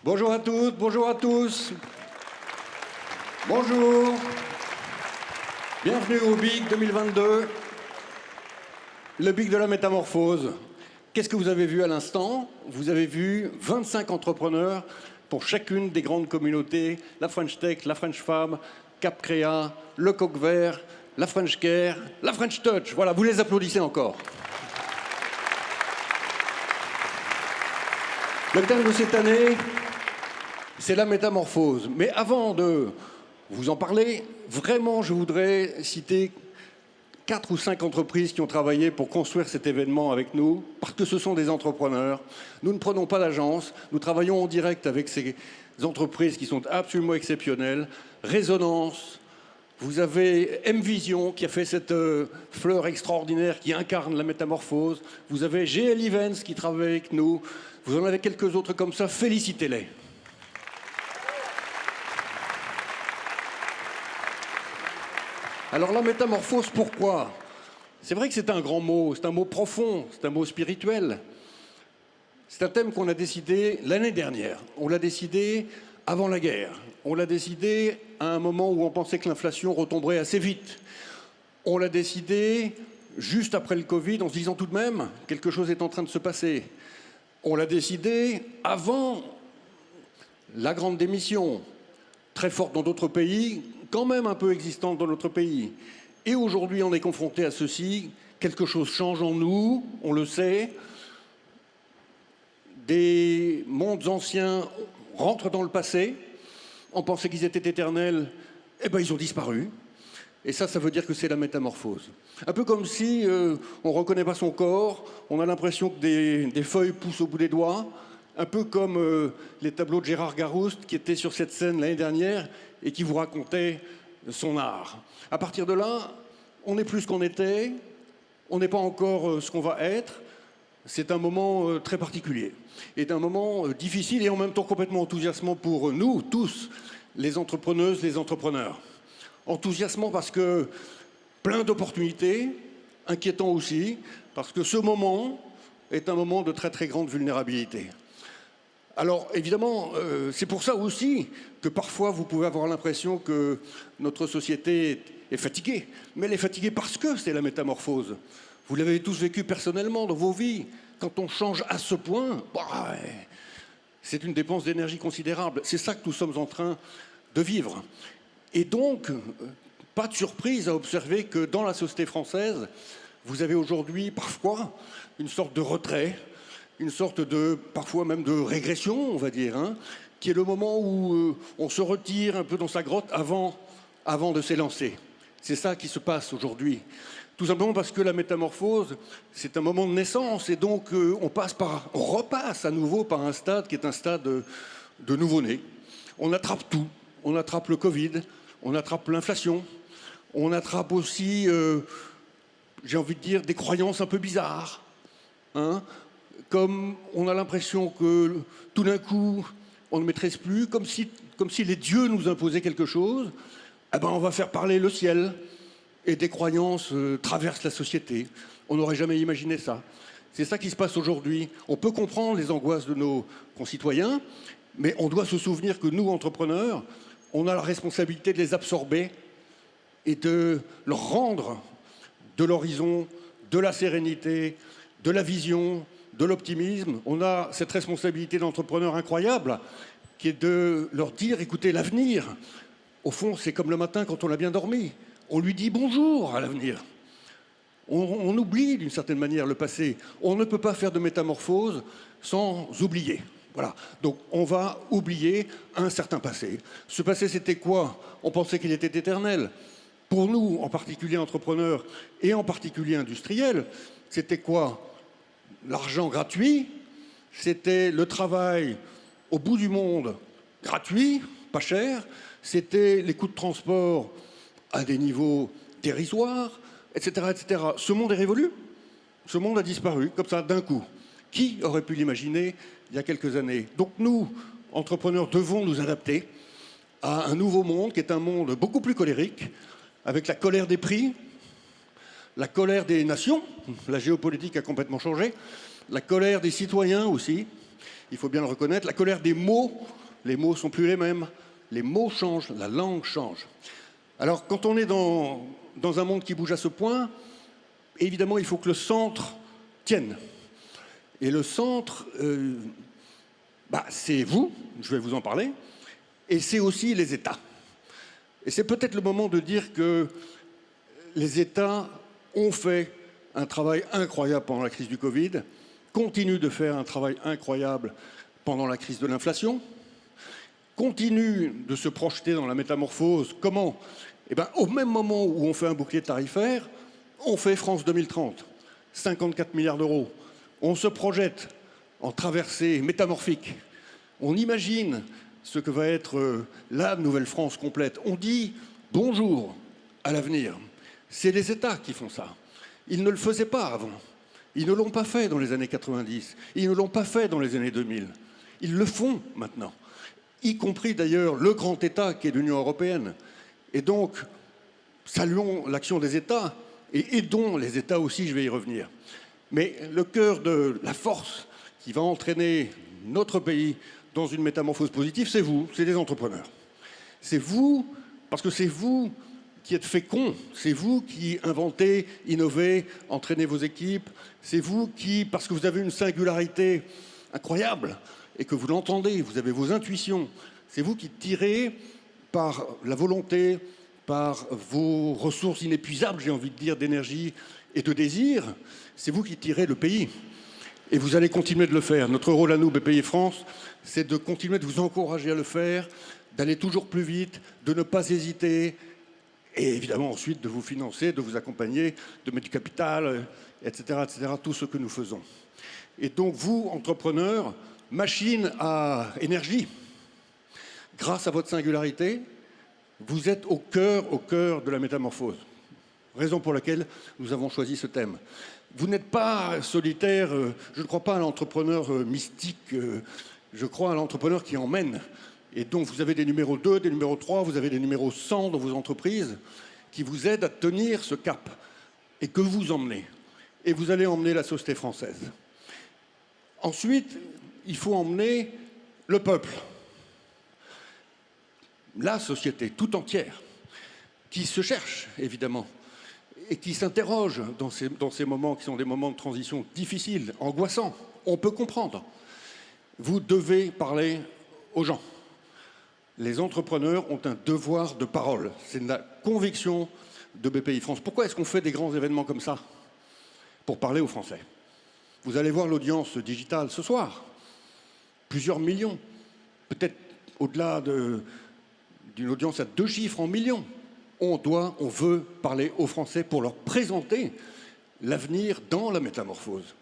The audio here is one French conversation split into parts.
Bonjour à toutes, bonjour à tous. Bonjour. Bienvenue au BIC 2022. Le BIC de la métamorphose. Qu'est-ce que vous avez vu à l'instant? Vous avez vu 25 entrepreneurs pour chacune des grandes communautés, la French Tech, la French Fab, Cap Créa, le Coq Vert, la French Care, la French Touch. Voilà, vous les applaudissez encore. Le thème de cette année, c'est la métamorphose. Mais avant de vous en parler, vraiment, je voudrais citer 4 ou 5 entreprises qui ont travaillé pour construire cet événement avec nous, parce que ce sont des entrepreneurs. Nous ne prenons pas d'agence, nous travaillons en direct avec ces entreprises qui sont absolument exceptionnelles. Résonance, vous avez M-Vision qui a fait cette fleur extraordinaire qui incarne la métamorphose. Vous avez GL Events qui travaille avec nous. Vous en avez quelques autres comme ça, félicitez-les. Alors la métamorphose, pourquoi? C'est vrai que c'est un grand mot, c'est un mot profond, c'est un mot spirituel. C'est un thème qu'on a décidé l'année dernière. On l'a décidé avant la guerre. On l'a décidé à un moment où on pensait que l'inflation retomberait assez vite. On l'a décidé juste après le Covid en se disant tout de même quelque chose est en train de se passer. On l'a décidé avant la grande démission, très forte dans d'autres pays, quand même un peu existante dans notre pays. Et aujourd'hui, on est confronté à ceci. Quelque chose change en nous, on le sait. Des mondes anciens rentrent dans le passé. On pensait qu'ils étaient éternels. Eh bien, ils ont disparu. Et ça veut dire que c'est la métamorphose. Un peu comme si on ne reconnaît pas son corps, on a l'impression que des feuilles poussent au bout des doigts. Un peu comme les tableaux de Gérard Garouste qui étaient sur cette scène l'année dernière et qui vous racontait son art. À partir de là, on n'est plus ce qu'on était, on n'est pas encore ce qu'on va être. C'est un moment très particulier. Et un moment difficile et en même temps complètement enthousiasmant pour nous, tous, les entrepreneuses, les entrepreneurs. Enthousiasmant parce que plein d'opportunités, inquiétant aussi, parce que ce moment est un moment de très très grande vulnérabilité. Alors évidemment, c'est pour ça aussi que parfois vous pouvez avoir l'impression que notre société est fatiguée. Mais elle est fatiguée parce que c'est la métamorphose. Vous l'avez tous vécu personnellement dans vos vies. Quand on change à ce point, bah, c'est une dépense d'énergie considérable. C'est ça que nous sommes en train de vivre. Et donc, pas de surprise à observer que dans la société française, vous avez aujourd'hui parfois une sorte de retrait, une sorte de, parfois même de régression, on va dire, hein, qui est le moment où on se retire un peu dans sa grotte avant de s'élancer. C'est ça qui se passe aujourd'hui. Tout simplement parce que la métamorphose, c'est un moment de naissance et donc on repasse à nouveau par un stade qui est un stade de nouveau-né. On attrape tout. On attrape le Covid, on attrape l'inflation, on attrape aussi, j'ai envie de dire, des croyances un peu bizarres, hein, comme on a l'impression que tout d'un coup, on ne maîtrise plus, comme si les dieux nous imposaient quelque chose, eh ben on va faire parler le ciel, et des croyances traversent la société. On n'aurait jamais imaginé ça. C'est ça qui se passe aujourd'hui. On peut comprendre les angoisses de nos concitoyens, mais on doit se souvenir que nous, entrepreneurs, on a la responsabilité de les absorber et de leur rendre de l'horizon, de la sérénité, de la vision, de l'optimisme. On a cette responsabilité d'entrepreneur incroyable qui est de leur dire, écoutez, l'avenir, au fond, c'est comme le matin quand on a bien dormi. On lui dit bonjour à l'avenir. On oublie d'une certaine manière le passé. On ne peut pas faire de métamorphose sans oublier. Voilà. Donc on va oublier un certain passé. Ce passé, c'était quoi? On pensait qu'il était éternel. Pour nous, en particulier entrepreneurs et en particulier industriels, c'était quoi? L'argent gratuit, c'était le travail au bout du monde gratuit, pas cher, c'était les coûts de transport à des niveaux dérisoires, etc., etc. Ce monde est révolu. Ce monde a disparu, comme ça, d'un coup. Qui aurait pu l'imaginer il y a quelques années? Donc nous, entrepreneurs, devons nous adapter à un nouveau monde qui est un monde beaucoup plus colérique, avec la colère des prix, la colère des nations, la géopolitique a complètement changé, la colère des citoyens aussi, Il faut bien le reconnaître. La colère des mots, les mots sont plus les mêmes. Les mots changent, la langue change. Alors, quand on est dans un monde qui bouge à ce point, évidemment, il faut que le centre tienne. Et le centre, c'est vous, je vais vous en parler, et c'est aussi les États. Et c'est peut-être le moment de dire que les États ont fait un travail incroyable pendant la crise du Covid, continuent de faire un travail incroyable pendant la crise de l'inflation, continuent de se projeter dans la métamorphose. Comment ? Eh bien, au même moment où on fait un bouclier tarifaire, on fait France 2030, 54 milliards d'euros. On se projette en traversée métamorphique. On imagine ce que va être la nouvelle France complète. On dit bonjour à l'avenir. C'est les États qui font ça. Ils ne le faisaient pas avant. Ils ne l'ont pas fait dans les années 90. Ils ne l'ont pas fait dans les années 2000. Ils le font maintenant. Y compris d'ailleurs le grand État qui est l'Union européenne. Et donc, saluons l'action des États et aidons les États aussi, je vais y revenir. Mais le cœur de la force qui va entraîner notre pays dans une métamorphose positive, c'est vous, c'est les entrepreneurs. C'est vous, parce que c'est vous qui êtes féconds, c'est vous qui inventez, innovez, entraînez vos équipes, c'est vous qui, parce que vous avez une singularité incroyable et que vous l'entendez, vous avez vos intuitions, c'est vous qui tirez par la volonté, par vos ressources inépuisables, j'ai envie de dire, d'énergie et de désir, c'est vous qui tirez le pays. Et vous allez continuer de le faire. Notre rôle à nous, BPI France, c'est de continuer de vous encourager à le faire, d'aller toujours plus vite, de ne pas hésiter, et évidemment ensuite de vous financer, de vous accompagner, de mettre du capital, etc., tout ce que nous faisons. Et donc vous, entrepreneurs, machines à énergie, grâce à votre singularité, vous êtes au cœur de la métamorphose. Raison pour laquelle nous avons choisi ce thème. Vous n'êtes pas solitaire, je ne crois pas à l'entrepreneur mystique, je crois à l'entrepreneur qui emmène. Et donc vous avez des numéros 2, des numéros 3, vous avez des numéros 100 dans vos entreprises qui vous aident à tenir ce cap et que vous emmenez. Et vous allez emmener la société française. Ensuite, il faut emmener le peuple. La société tout entière qui se cherche, évidemment, et qui s'interroge dans ces moments qui sont des moments de transition difficiles, angoissants. On peut comprendre. Vous devez parler aux gens. Les entrepreneurs ont un devoir de parole. C'est la conviction de BPI France. Pourquoi est-ce qu'on fait des grands événements comme ça ? Pour parler aux Français. Vous allez voir l'audience digitale ce soir. Plusieurs millions. Peut-être au-delà d'une audience à 2 chiffres en millions. On veut parler aux Français pour leur présenter l'avenir dans la métamorphose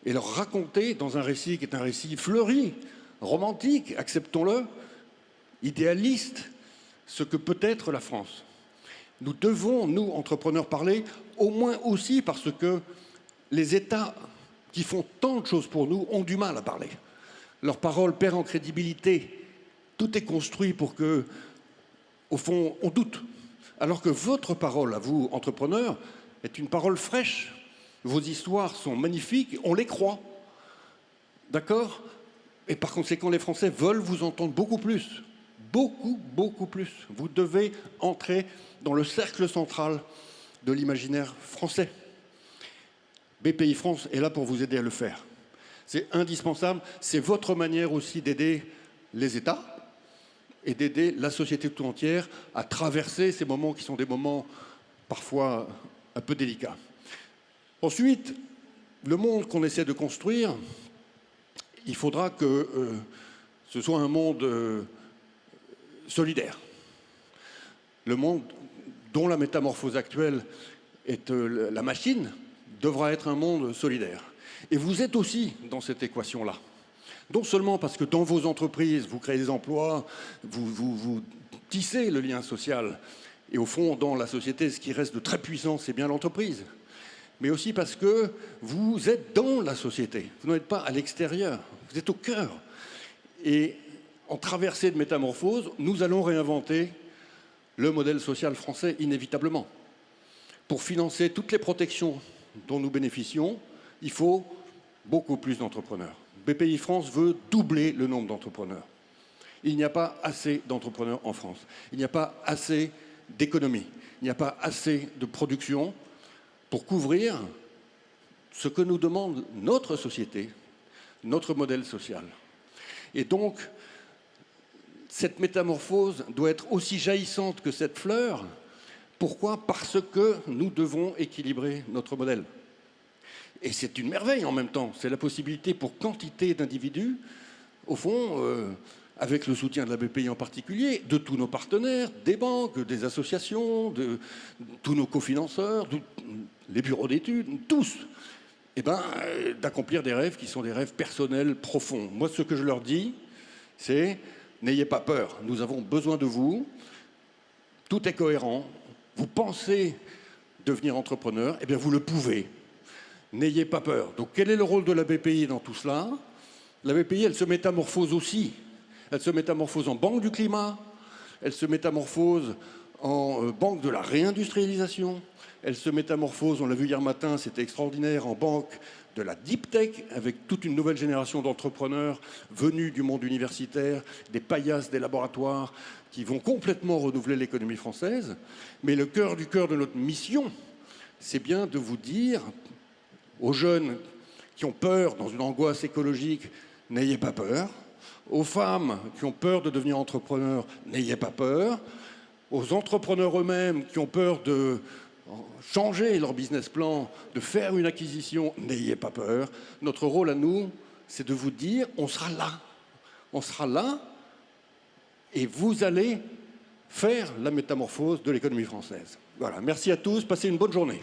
et leur raconter dans un récit qui est un récit fleuri, romantique, acceptons-le, idéaliste, ce que peut être la France. Nous devons, nous, entrepreneurs, parler, au moins aussi parce que les États qui font tant de choses pour nous ont du mal à parler. Leur parole perd en crédibilité. Tout est construit pour que, au fond, on doute. Alors que votre parole, à vous, entrepreneurs, est une parole fraîche. Vos histoires sont magnifiques, on les croit. D'accord ? Et par conséquent, les Français veulent vous entendre beaucoup plus. Beaucoup plus. Vous devez entrer dans le cercle central de l'imaginaire français. BPI France est là pour vous aider à le faire. C'est indispensable. C'est votre manière aussi d'aider les États et d'aider la société tout entière à traverser ces moments qui sont des moments parfois un peu délicats. Ensuite, le monde qu'on essaie de construire, il faudra que ce soit un monde solidaire. Le monde dont la métamorphose actuelle est la machine devra être un monde solidaire. Et vous êtes aussi dans cette équation-là. Non seulement parce que dans vos entreprises, vous créez des emplois, vous tissez le lien social, et au fond, dans la société, ce qui reste de très puissant, c'est bien l'entreprise. Mais aussi parce que vous êtes dans la société. Vous n'êtes pas à l'extérieur, vous êtes au cœur. Et en traversée de métamorphose, nous allons réinventer le modèle social français inévitablement. Pour financer toutes les protections dont nous bénéficions, il faut beaucoup plus d'entrepreneurs. BPI France veut doubler le nombre d'entrepreneurs. Il n'y a pas assez d'entrepreneurs en France. Il n'y a pas assez d'économie. Il n'y a pas assez de production pour couvrir ce que nous demande notre société, notre modèle social. Et donc, cette métamorphose doit être aussi jaillissante que cette fleur. Pourquoi? Parce que nous devons équilibrer notre modèle. Et c'est une merveille en même temps. C'est la possibilité pour quantité d'individus, au fond, avec le soutien de la BPI en particulier, de tous nos partenaires, des banques, des associations, de tous nos cofinanceurs, les bureaux d'études, tous, d'accomplir des rêves qui sont des rêves personnels profonds. Moi, ce que je leur dis, c'est n'ayez pas peur, nous avons besoin de vous, tout est cohérent, vous pensez devenir entrepreneur, eh bien vous le pouvez. N'ayez pas peur. Donc quel est le rôle de la BPI dans tout cela? La BPI, elle se métamorphose aussi. Elle se métamorphose en banque du climat, elle se métamorphose en banque de la réindustrialisation, elle se métamorphose, on l'a vu hier matin, c'était extraordinaire, en banque de la deep tech, avec toute une nouvelle génération d'entrepreneurs venus du monde universitaire, des paillasses des laboratoires, qui vont complètement renouveler l'économie française. Mais le cœur du cœur de notre mission, c'est bien de vous dire aux jeunes qui ont peur, dans une angoisse écologique, n'ayez pas peur. Aux femmes qui ont peur de devenir entrepreneurs, n'ayez pas peur. Aux entrepreneurs eux-mêmes qui ont peur de changer leur business plan, de faire une acquisition, n'ayez pas peur. Notre rôle à nous, c'est de vous dire, on sera là. On sera là et vous allez faire la métamorphose de l'économie française. Voilà, merci à tous, passez une bonne journée.